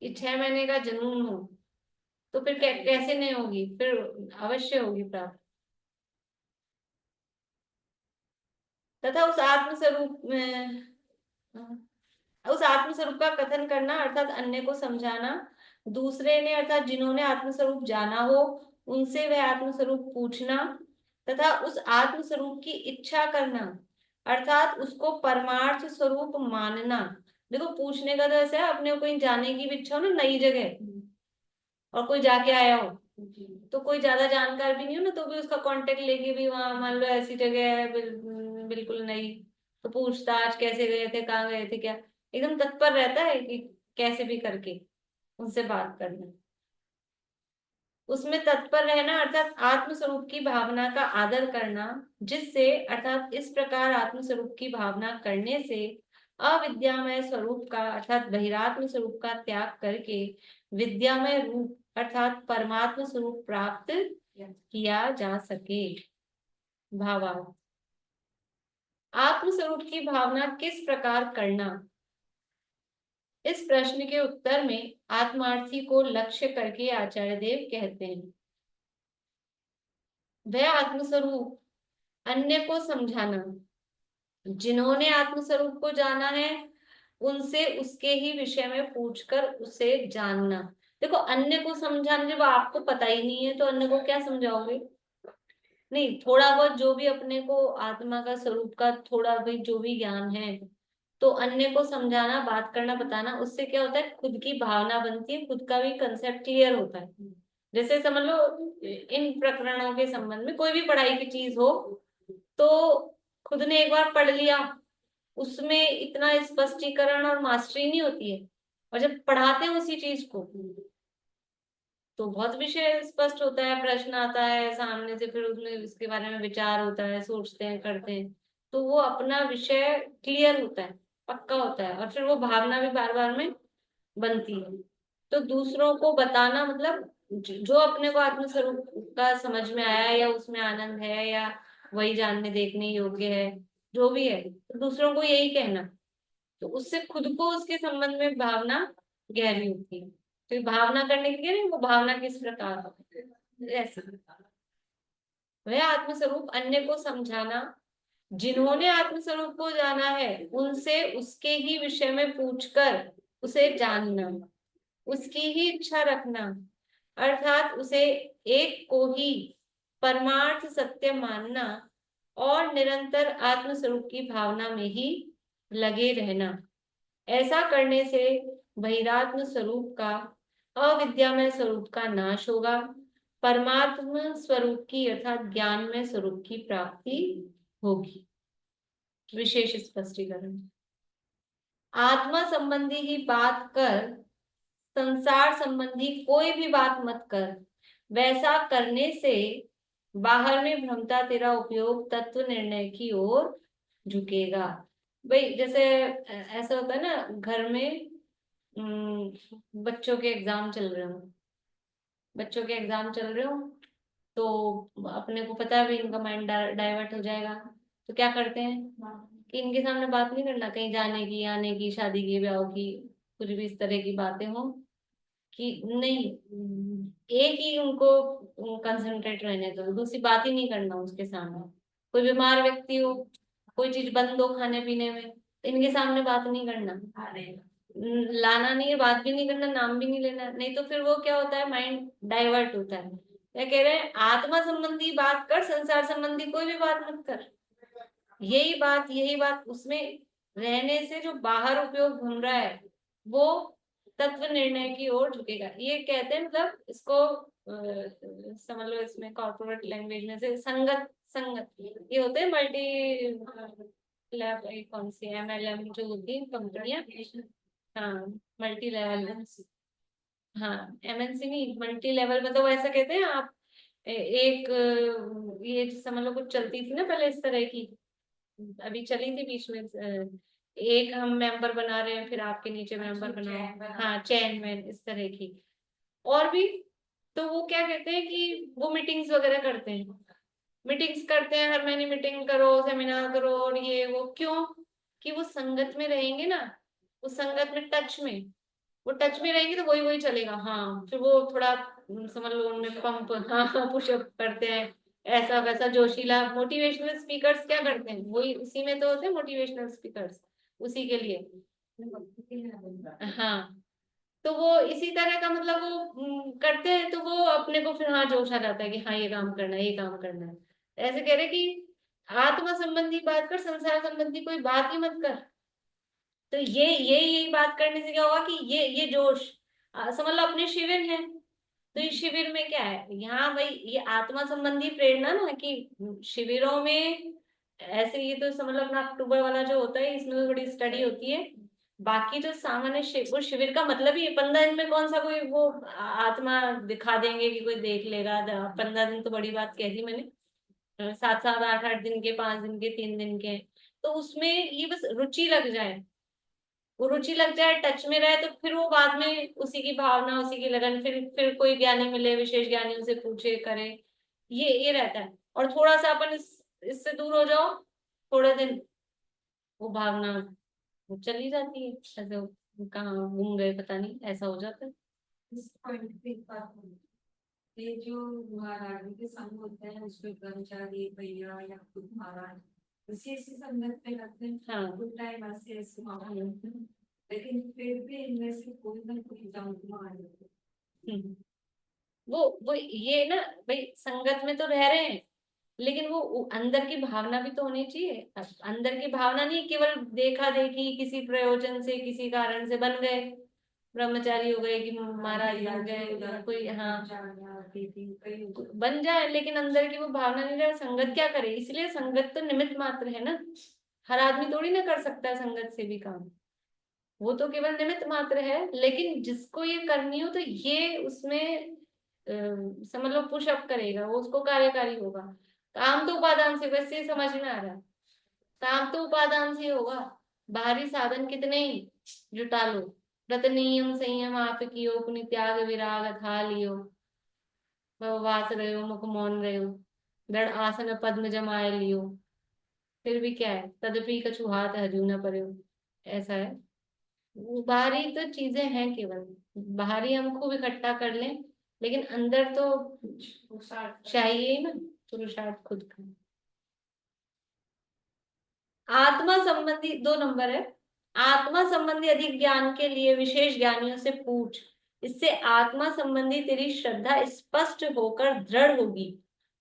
ये 6 महीने का जुनून हो तो फिर कैसे नहीं होगी, फिर अवश्य होगी प्राप्त। तथा उस आत्म स्वरूप में, उस आत्म स्वरूप का कथन करना अर्थात अन्य को समझाना, दूसरे ने अर्थात जिन्होंने आत्म स्वरूप जाना हो उनसे वह आत्म स्वरूप पूछना तथा उस आत्म स्वरूप की इच्छा करना अर्थात उसको परमार्थ स्वरूप मानना। देखो पूछने का तो ऐसा है, अपने को कहीं जाने की भी इच्छा हो ना नई जगह और कोई जाके आया हो तो कोई ज्यादा जानकार भी नहीं हो ना, तो भी उसका कांटेक्ट लेके भी वहां मान लो ऐसी जगह है बिल्कुल नई, तो पूछताछ कैसे गए थे, कहाँ गए थे, क्या एकदम तत्पर रहता है कि कैसे भी करके उनसे बात करना। उसमें तत्पर रहना अर्थात आत्म स्वरूप की भावना का आदर करना, जिससे अर्थात इस प्रकार आत्म स्वरूप की भावना करने से अविद्यामय स्वरूप का अर्थात बहिरात्म स्वरूप का त्याग करके विद्यामय रूप अर्थात परमात्म स्वरूप प्राप्त किया जा सके। भावार्थ, आत्म स्वरूप की भावना किस प्रकार करना, इस प्रश्न के उत्तर में आत्मार्थी को लक्ष्य करके आचार्य देव कहते हैं, वह आत्मस्वरूप अन्य को समझाना, जिन्होंने आत्मस्वरूप को जाना है उनसे उसके ही विषय में पूछकर उसे जानना। देखो, अन्य को समझाना, जब आपको पता ही नहीं है तो अन्य को क्या समझाओगे? नहीं, थोड़ा बहुत जो भी अपने को आत्मा का स्वरूप का थोड़ा भी जो भी ज्ञान है, तो अन्य को समझाना, बात करना, बताना, उससे क्या होता है, खुद की भावना बनती है, खुद का भी कंसेप्ट क्लियर होता है। जैसे समझ लो, इन प्रकरणों के संबंध में कोई भी पढ़ाई की चीज हो, तो खुद ने एक बार पढ़ लिया, उसमें इतना स्पष्टीकरण और मास्टरी नहीं होती है, और जब पढ़ाते हैं उसी चीज को तो बहुत विषय स्पष्ट होता है, प्रश्न आता है सामने से, फिर उसमें उसके बारे में विचार होता है, सोचते हैं, करते हैं, तो वो अपना विषय क्लियर होता है, पक्का होता है, और फिर वो भावना भी बार बार में बनती है। तो दूसरों को बताना मतलब जो अपने को आत्मस्वरूप का समझ में आया है, या उसमें आनंद है, या वही जानने देखने योग्य है, जो भी है, तो दूसरों को यही कहना, तो उससे खुद को उसके संबंध में भावना गहरी होती है। तो भावना करने के लिए वो भावना किस प्रकार ऐसे, वह आत्मस्वरूप अन्य को समझाना, जिन्होंने आत्मस्वरूप को जाना है उनसे उसके ही विषय में पूछकर उसे जानना, उसकी ही इच्छा रखना, अर्थात उसे एक को ही परमार्थ सत्य मानना और निरंतर आत्मस्वरूप की भावना में ही लगे रहना। ऐसा करने से बहिरात्म स्वरूप का, अविद्यामय स्वरूप का नाश होगा, परमात्मा स्वरूप की अर्थात ज्ञानमय स्वरूप की प्राप्ति होगी। विशेष स्पष्टीकरण, आत्मा संबंधी ही बात कर, संसार संबंधी कोई भी बात मत कर। वैसा करने से बाहर में भ्रमता तेरा उपयोग तत्व निर्णय की ओर झुकेगा। भाई जैसे ऐसा होता है ना, घर में बच्चों के एग्जाम चल रहे हो, बच्चों के एग्जाम चल रहे हो, तो अपने को पता है भी इनका माइंड डाइवर्ट हो जाएगा, तो क्या करते हैं कि इनके सामने बात नहीं करना, कहीं जाने की, आने की, शादी की, ब्याह की, कुछ भी इस तरह की बातें हो, कि नहीं, एक ही उनको कंसंट्रेट रहने दो, दूसरी बात ही नहीं करना उसके सामने। कोई बीमार व्यक्ति हो, कोई चीज बंद हो खाने पीने में, तो इनके सामने बात नहीं करना, लाना नहीं है, बात भी नहीं करना, नाम भी नहीं लेना, नहीं तो फिर वो क्या होता है, माइंड डाइवर्ट होता है। क्या कह रहे हैं, आत्मा संबंधी बात कर, संसार संबंधी कोई भी बात मत कर। यही बात उसमें रहने से जो बाहर उपयोग घूम रहा है वो तत्व निर्णय की ओर झुकेगा। ये कहते हैं, मतलब इसको समझ लो, इसमें कॉर्पोरेट लैंग्वेज में से संगत, संगत ये होते हैं मल्टी लैब, कौन सी MLM जो होती है कंपनियां, हाँ, मल्टी लेवल, हाँ MNC नहीं, मल्टी लेवल, मतलब वो ऐसा कहते हैं आप एक ये समझ लो कुछ चलती थी ना पहले इस तरह की, अभी चली थी बीच में, एक हम मेंबर बना रहे हैं, फिर आपके नीचे मेंबर बनाओ, हाँ चेयरमैन, इस तरह की और भी। तो वो क्या कहते हैं कि वो मीटिंग्स वगैरह करते हैं, मीटिंग्स करते हैं, हर महीने मीटिंग करो, सेमिनार करो, और ये वो क्यों, कि वो संगत में रहेंगे ना, उस संगत में टच में, वो टच में रहेंगे तो वही वही चलेगा, हाँ, फिर वो थोड़ा समझ लो उनमें पंप, हाँ पुशअप करते हैं, ऐसा वैसा जोशीला। मोटिवेशनल स्पीकर्स क्या करते हैं, वही उसी में तो होते हैं मोटिवेशनल स्पीकर्स, उसी के लिए, हाँ। तो वो इसी तरह का, मतलब वो करते हैं, तो वो अपने को फिर हाँ जोश आ जाता है कि हाँ ये काम करना है, ये काम करना है। ऐसे कह रहे कि आत्मा संबंधी बात कर, संसार संबंधी कोई बात ही मत कर। तो यही बात करने से क्या होगा कि ये जोश, समझ लो अपने शिविर है, तो इस शिविर में क्या है, यहाँ भाई ये आत्मा संबंधी प्रेरणा ना, कि शिविरों में ऐसे, ये तो समझ लो अपना अक्टूबर वाला जो होता है, इसमें तो थोड़ी स्टडी होती है। बाकी जो सामान्य वो शिविर का मतलब ही 15 दिन में कौन सा कोई वो आत्मा दिखा देंगे कि कोई देख लेगा, 15 दिन तो बड़ी बात कह दी मैंने, 7 7 8 8 दिन के, 5 दिन के, 3 दिन के, तो उसमें ये बस रुचि लग जाए, वो रुचि लग जाए, टच में रहे, तो फिर वो बाद में उसी की भावना, उसी की लगन, फिर कोई ज्ञानी मिले, विशेष ज्ञानी, उसे पूछे, करे, ये रहता है। और थोड़ा सा अपन इससे दूर हो जाओ थोड़े दिन, वो भावना वो चली जाती है, ऐसे कहाँ घूम गए पता नहीं, ऐसा हो जाता है। इस पॉइंट पे एक बात बोलूं। ये जो महारानी के संग होते हैं उसमें कर्मचारी भैया या खुद महाराज इसी संगत पे रखते हैं। हाँ। कुछ टाइम ऐसे माहौल होते हैं, लेकिन फिर भी इनमें से कोई ना कोई जाऊंगा आ जाते हैं। वो ये ना भाई, संगत में तो रह रहे हैं, लेकिन वो अंदर की भावना भी तो होनी चाहिए। अंदर की भावना नहीं, केवल देखा देखी किसी प्रयोजन से किसी कारण से बन गए ब्रह्मचारी हो गए कि महाराज बन गए या कोई, हाँ बन जाए, लेकिन अंदर की वो भावना नहीं रहे। संगत क्या करे? इसलिए संगत तो निमित्त मात्र है ना, हर आदमी थोड़ी ना कर सकता है संगत से भी काम, वो तो केवल निमित्त मात्र है। लेकिन जिसको ये करनी हो तो ये उसमें समझ लो पुशअप करेगा, वो उसको कार्यकारी होगा। काम तो उपादान से, वैसे ही समझ में आ रहा है, काम तो उपादान से होगा। बाहरी साधन कितने ही जुटा लो, व्रत नियम संयम आप कियो, पुनि त्याग विराग अथा लियो, वास रहो मुख मौन रहो, दृढ़ आसन पद्म जमाए लियो, फिर भी क्या है, तदपि कछु हाथ हजू न पड़ो। ऐसा है, बाहरी तो चीजें हैं केवल, बाहरी हम खूब इकट्ठा कर लें, लेकिन अंदर तो चाहिए ही ना, पुरुषार्थ खुद का। आत्मा संबंधी 2 नंबर है, आत्मा संबंधी अधिक ज्ञान के लिए विशेष ज्ञानियों से पूछ, इससे आत्मा संबंधी तेरी श्रद्धा स्पष्ट होकर दृढ़ होगी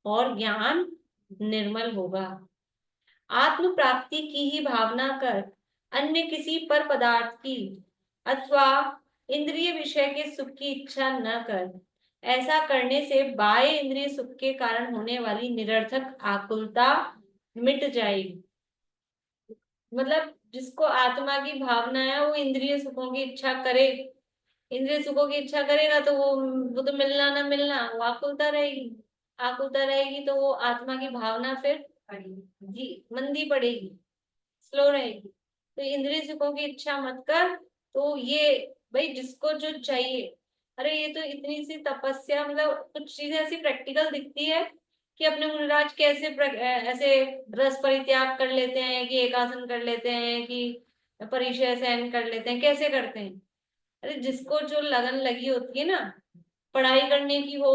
और ज्ञान निर्मल होगा। आत्म प्राप्ति की ही भावना कर, अन्य किसी पर पदार्थ की अथवा इंद्रिय विषय के सुख की इच्छा न कर। ऐसा करने से बाह्य इंद्रिय सुख के कारण होने वाली निरर्थक आकुलता मिट जाएगी। मतलब जिसको आत्मा की भावना है वो इंद्रिय सुखों की इच्छा करे, इंद्रिय सुखों की इच्छा करेगा तो वो तो मिलना ना मिलना, वो आकुलता रहेगी, आकुलता रहेगी तो वो आत्मा की भावना फिर जी मंदी पड़ेगी, स्लो रहेगी। तो इंद्रिय सुखों की इच्छा मत कर। तो ये भाई जिसको जो चाहिए, अरे ये तो इतनी सी तपस्या, मतलब कुछ चीजें ऐसी प्रैक्टिकल दिखती है कि अपने मुनिराज कैसे ऐसे रस परित्याग कर लेते हैं, कि एकासन कर लेते हैं, कि परिचय सहन कर लेते हैं, कैसे करते हैं। अरे जिसको जो लगन लगी होती है ना, पढ़ाई करने की हो,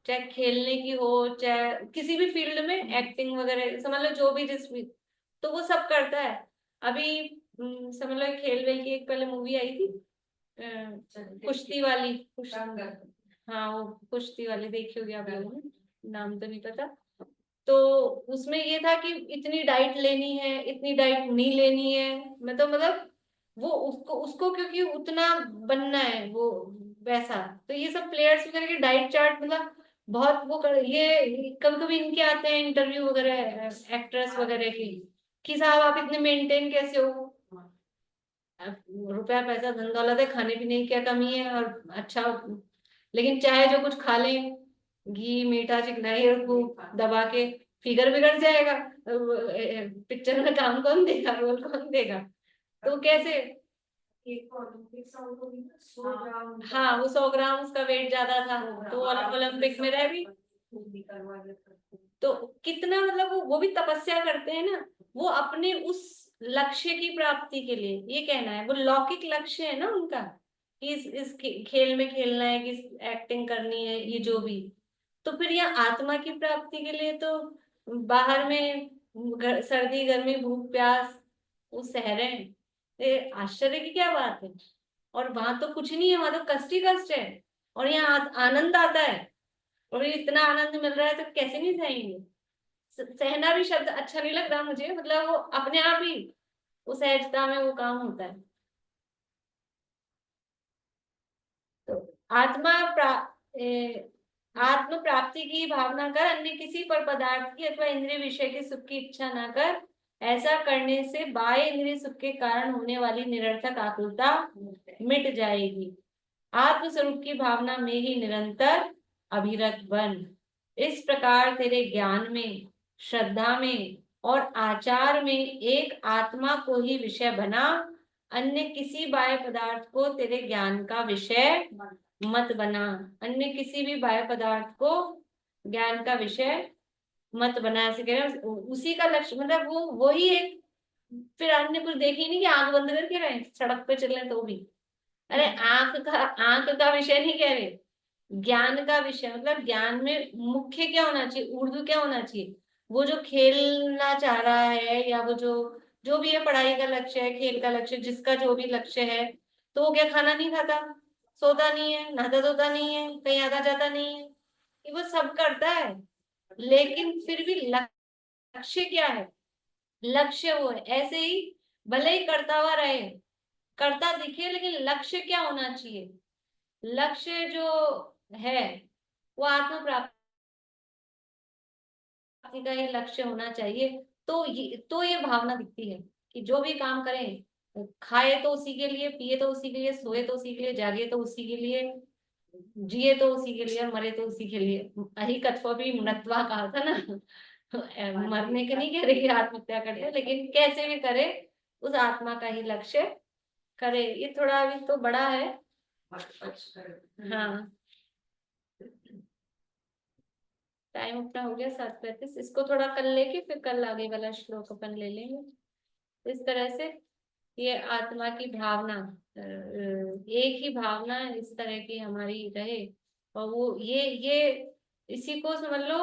चाहे खेलने की हो, चाहे किसी भी फील्ड में, एक्टिंग वगैरह समझ लो, जो भी जिस भी, तो वो सब करता है। अभी समझ लो खेल वेल की एक पहले मूवी आई थी, कुश्ती वाली, हाँ वो कुश्ती वाली देखी होगी आप लोगों ने, नाम तो नहीं पता। तो उसमें ये था कि इतनी डाइट लेनी है, इतनी डाइट नहीं लेनी है, मैं तो मतलब वो उसको उसको क्योंकि उतना बनना है वो वैसा। तो ये सब प्लेयर्स वगैरह की डाइट चार्ट मतलब बहुत वो कर, ये कभी कभी इनके आते हैं इंटरव्यू वगैरह एक्ट्रेस वगैरह की, कि साहब आप इतने मेंटेन कैसे हो। अब रुपया पैसा धन दौलत है, खाने पीने की क्या कमी है, और अच्छा, लेकिन चाहे जो कुछ खा लें, घी मीठा चिकनाई और खूब दबा के फिगर बिगड़ जाएगा, पिक्चर में काम कौन देगा, रोल कौन देगा, तो कैसे। हाँ वो 100 ग्राम उसका वेट ज्यादा था, तो ओलंपिक में रह भी, तो कितना मतलब वो भी तपस्या करते हैं ना, वो अपने उस लक्ष्य की प्राप्ति के लिए, ये कहना है वो लौकिक लक्ष्य है ना उनका, कि इस खेल में खेलना है, कि एक्टिंग करनी है, ये जो भी। तो फिर यहाँ आत्मा की प्राप्ति के लिए तो बाहर में सर्दी गर्मी भूख प्यास वो सह रहे हैं, ये आश्चर्य की क्या बात है। और वहां तो कुछ नहीं है, वहां तो कष्ट ही कष्ट है, और यहाँ आनंद आता है, और ये इतना आनंद मिल रहा है तो कैसे नहीं सहेंगे। सहना भी शब्द अच्छा नहीं लग रहा मुझे, मतलब वो अपने आप ही उस सहजता में वो काम होता है। तो आत्मा आत्म प्राप्ति की भावना कर, अन्य किसी पर पदार्थ की अथवा इंद्रिय विषय के सुख की इच्छा न कर। ऐसा करने से बाह्य इंद्रिय सुख के कारण होने वाली निरर्थक आकुलता मिट जाएगी। आत्म स्वरूप की भावना में ही निरंतर अभिरत बन। इस प्रकार तेरे ज्ञान में, श्रद्धा में और आचार में एक आत्मा को ही विषय बना, अन्य किसी बाह्य पदार्थ को तेरे ज्ञान का विषय मत बना। अन्य किसी भी बाह्य पदार्थ को ज्ञान का विषय मत बना, ऐसे कह रहे हैं। उसी का लक्ष्य मतलब वो वही एक, फिर अन्य कुछ देख ही नहीं कि आंख बंद करके रहे सड़क पे चल रहे तो भी, अरे आंख का विषय नहीं कह रहे, ज्ञान का विषय, मतलब ज्ञान में मुख्य क्या होना चाहिए, उर्दू क्या होना चाहिए। वो जो खेलना चाह रहा है या वो जो जो भी है, पढ़ाई का लक्ष्य है, खेल का लक्ष्य, जिसका जो भी लक्ष्य है, तो वो क्या खाना नहीं खाता, सोता नहीं है, नहाता धोता नहीं है, कहीं आता जाता नहीं है, ये वो सब करता है, लेकिन फिर भी लक्ष्य क्या है, लक्ष्य वो है। ऐसे ही भले ही करता हुआ रहे, करता दिखे, लेकिन लक्ष्य क्या होना चाहिए, लक्ष्य जो है वो आत्म प्राप्ति का ही लक्ष्य होना चाहिए। तो ये भावना दिखती है कि जो भी काम करें, खाए तो उसी के लिए, पिए तो उसी के लिए, सोए तो उसी के लिए, जागे तो उसी के लिए, जिए तो उसी के लिए, और मरे तो उसी के लिए। अहि कथ्वा भी मृत्वा कहा था ना। मरने के नहीं कह रही कि आत्महत्या करे, लेकिन कैसे भी करे उस आत्मा का ही लक्ष्य करे। ये थोड़ा अभी तो बड़ा है। हाँ, टाइम अपना हो गया 7:35। इसको थोड़ा कल लेके फिर कल आगे वाला श्लोक अपन ले लेंगे। इस तरह से ये आत्मा की भावना, एक ही भावना इस तरह की हमारी रहे, और वो ये इसी को समझ लो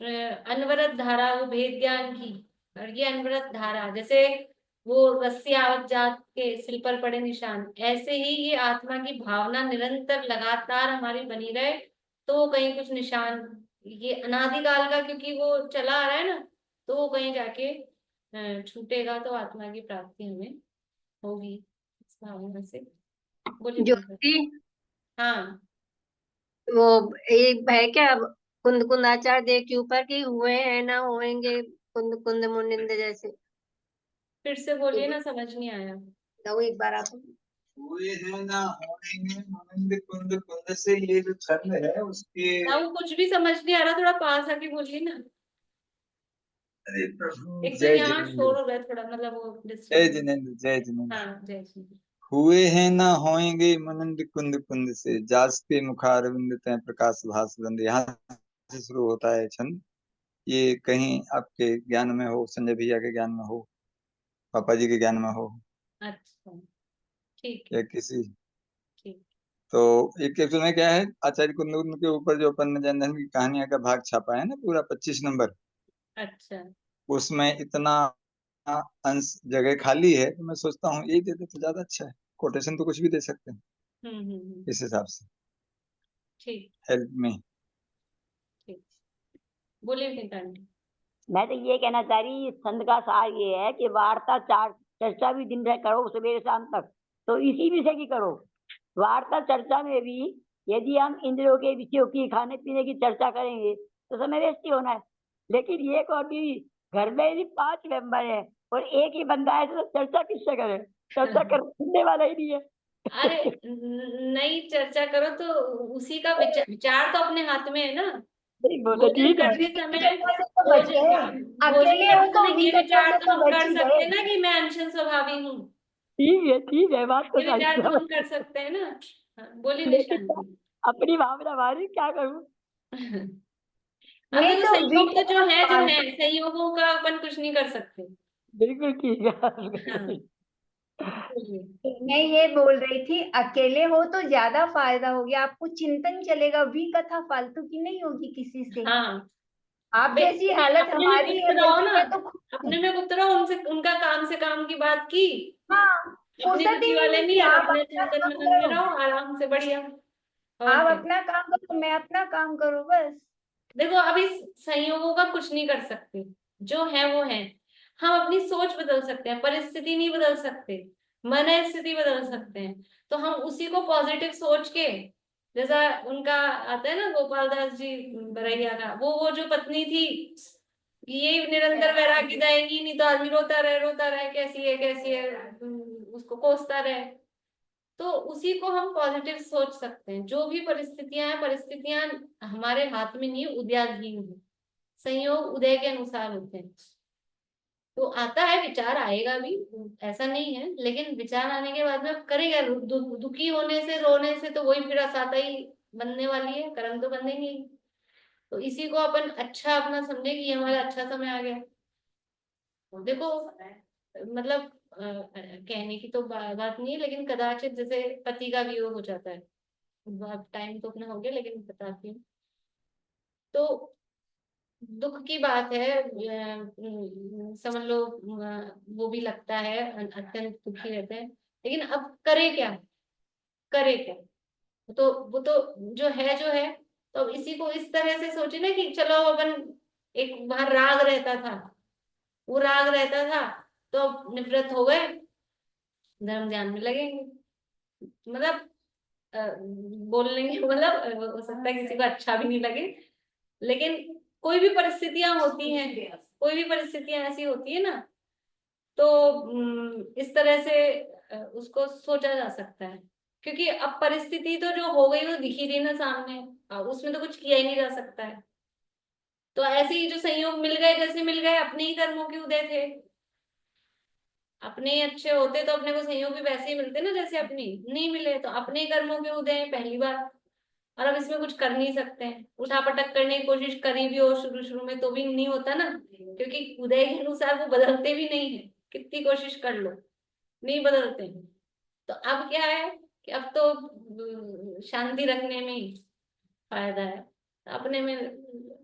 अनवरत धारा, वो भेद ज्ञान की। और ये अनवरत धारा, जैसे वो रस्सी आवत जात के सिल पर पड़े निशान, ऐसे ही ये आत्मा की भावना निरंतर लगातार हमारी बनी रहे, तो वो कहीं कुछ निशान, ये अनादिकाल का क्योंकि वो चला आ रहा है ना, तो वो कहीं जाके छूटेगा, तो आत्मा की प्राप्ति हमें होगी इस भावना से। बोलिए पंकज। ज्योति, हाँ, वो एक है क्या, कुंद कुंदाचार देव के ऊपर की हुए हैं ना होएंगे, कुंद कुंद मुनिंद जैसे। फिर से बोलिए ना, समझ नहीं आया। तो एक बार आप हुए हैं ना होएंगे मनंद कुंद कुंद से, ये जो छंद है उसके। ना, वो कुछ भी समझ नहीं आ रहा, थोड़ा पास आके बोलिए ना। अरे प्रभु एक तो जय यहाँ शोर जिनेन्द्र, हो रहा है थोड़ा, मतलब वो जय डिस्टर्ब। जिनेन्द्र, जय जिनेन्द्र। हाँ, जय श्री। हुए हैं ना होएंगे मनंद कुंद कुंद से, जासते मुखारविंद तय प्रकाश भास बंद। यहाँ से शुरू होता है छंद। ये कहीं आपके ज्ञान में हो, संजय भैया के ज्ञान में हो, पापा जी के ज्ञान में हो, अच्छा, ठीक है, या किसी। ठीक। तो एक एक्चुअल में क्या है, आचार्य कुंद के ऊपर जो अपन ने जनधन की कहानियां का भाग छापा है ना, पूरा 25 नंबर, अच्छा। उसमें इतना अंश जगह खाली है, तो मैं सोचता हूँ यही दे दे तो ज्यादा अच्छा है। कोटेशन तो कुछ भी दे सकते हैं इस हिसाब से, ठीक, हेल्प में। ठीक। बोलिए फिर आंटी। मैं तो ये कहना चाह रही, इस संद का सार ये है कि वार्ता चार चर्चा भी दिन भर करो, सवेरे शाम तक, तो इसी विषय की करो। वार्ता चर्चा में भी यदि हम इंद्रियों के विषयों की, खाने पीने की चर्चा करेंगे तो समय वेस्ट ही होना है। लेकिन ये और भी, घर में भी 5 मेंबर है और एक ही बंदा है, तो चर्चा किससे करें, चर्चा करने वाला ही नहीं है। अरे नहीं, चर्चा करो तो उसी का विचार तो अपने हाथ में है ना। नहीं बोले भोजन ठीक है, करते समय तो बच भोजन गए, भोजन अकेले हो करते तो समय ये दिक्कतों विचार से तो तो हम बच कर ही सकते गए। हैं ना कि मैं अनशन स्वभावी हूँ। ठीक है, बात तो ये सारी विचार तो हम कर है। सकते हैं ना। हाँ, बोलिए लेकिन निशांति। अपनी भावना मारी क्या करूं। अब नहीं देखो, तो संयोग तो जो है संयोगों का अपन कुछ नहीं कर सकते। बिल्कुल ठीक हाँ, है। बोलिए। मैं ये बोल रही थी, अकेले हो तो ज्यादा फायदा हो गया, आपको चिंतन चलेगा, भी कथा फालतू की नहीं होगी किसी से। हाँ, आप जैसी हालत अपने में हमारी है, गुप्त रहो ना, बैठेंगे तो अपने में गुप्त रहो, उनसे उनका काम से काम की बात की, हाँ, अपनी फुर्सत ही रुचि नहीं वाले मिलती। नहीं, और आप अपने अपना चिंतन काम मनन में करो, रहो आराम से, बढ़िया। और आप क्या। अपना काम करो, मैं अपना काम करो, बस। देखो, अभी संयोगों का कुछ नहीं कर सकते, जो है वो है। हम अपनी सोच बदल सकते हैं, परिस्थिति नहीं बदल सकते, मन स्थिति बदल सकते हैं। तो हम उसी को पॉजिटिव सोच के, जैसा उनका आता है ना गोपाल दास जी बरैया का, वो जो पत्नी थी, ये निरंतर वैरागी जाएगी, नहीं तो आदमी रोता रहे, कैसी है, उसको कोसता रहे। तो उसी को हम पॉजिटिव सोच सकते हैं। जो भी परिस्थितियां हैं, परिस्थितियां हमारे हाथ में नहीं, उदयाधीन है। संयोग उदय के अनुसार होते हैं। तो आता है, विचार आएगा भी, ऐसा नहीं है, लेकिन विचार आने के बाद में अब करेगा, दुखी होने से, रोने से तो वही फिर असाता ही बनने वाली है, कर्म तो बंधेंगे ही। तो इसी को अपन अच्छा अपना समझे कि ये हमारा अच्छा समय आ गया। देखो, मतलब कहने की तो बात नहीं है, लेकिन कदाचित जैसे पति का वियोग हो जाता है, अब टाइम तो अपना हो गया, लेकिन बताती हूँ। तो दुख की बात है, समझ लो, वो भी लगता है, अत्यंत दुखी रहते हैं, लेकिन अब करे क्या, करे क्या। तो वो तो जो है, तो अब इसी को इस तरह से सोचे ना कि चलो अब अपन, एक बाहर राग रहता था, वो राग रहता था, तो अब निवृत्त हो गए, धर्म ध्यान में लगेंगे। मतलब बोलने के मतलब हो सकता है किसी को अच्छा भी नहीं लगे, लेकिन कोई भी परिस्थितियां होती हैं, कोई भी परिस्थितियां ऐसी होती है ना, तो इस तरह से उसको सोचा जा सकता है, क्योंकि अब परिस्थिति तो जो हो गई वो दिख ही रही ना सामने, अब उसमें तो कुछ किया ही नहीं जा सकता है। तो ऐसे ही जो संयोग मिल गए, जैसे मिल गए, अपने ही कर्मों के उदय थे, अपने ही अच्छे होते तो अपने को संयोग भी वैसे ही मिलते ना जैसे अपनी नहीं मिले, तो अपने ही कर्मों के उदय हैं पहली बार। और अब इसमें कुछ कर नहीं सकते हैं, उठापटक करने की कोशिश करी भी हो शुरू शुरू में तो भी नहीं होता ना, क्योंकि उदय के अनुसार वो बदलते भी नहीं है, कितनी कोशिश कर लो नहीं बदलते हैं। तो अब क्या है कि अब तो शांति रखने में ही फायदा है, अपने में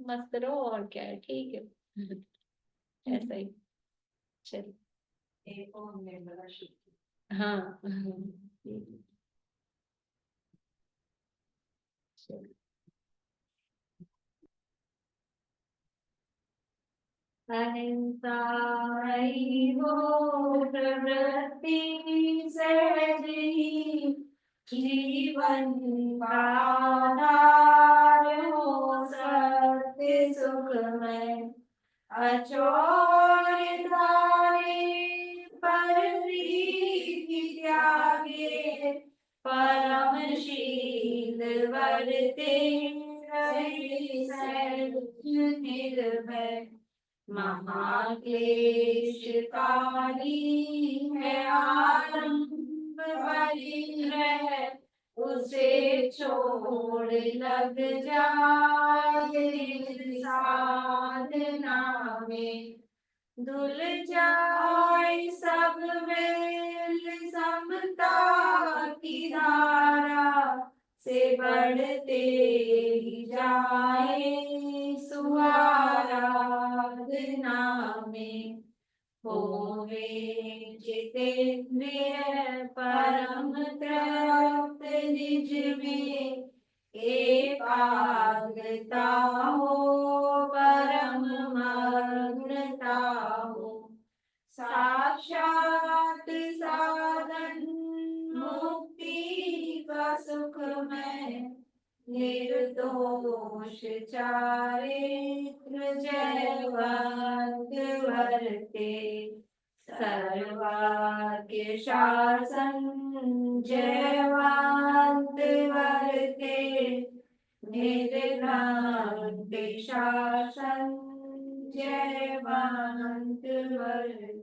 मस्त रहो, और क्या है, ठीक है। ऐसा ही। चलो। एक और निर्मला शुक्ल। हाँ ठीक है, चलो। अहिंसा ही हो प्रवृत्ति सहज ही, जीवन का आधार हो सत्य सुख में, अचोर धारे पर प्रीति त्यागे, परमशील वर्ते रहे सहज निर्भय, महाक्लेशकारी है आरंभ परिग्रह, उसे छोड़ लग जाए साधना में, धुल जाए सब मेल समता की धारा, से बढ़ते ही जाए सुआराधना में, होवे जितेंद्रिय परम तृप्त निज में, एकाग्रता हो परम मग्नता हो, साक्षात साधन मुक्ति का सुख में, निर्दोष चारित्र जयवंत वर्ते, सर्वाग्य शासन जयवंत वर्ते, निर्घ्नते शासन जयवंत वर्ते।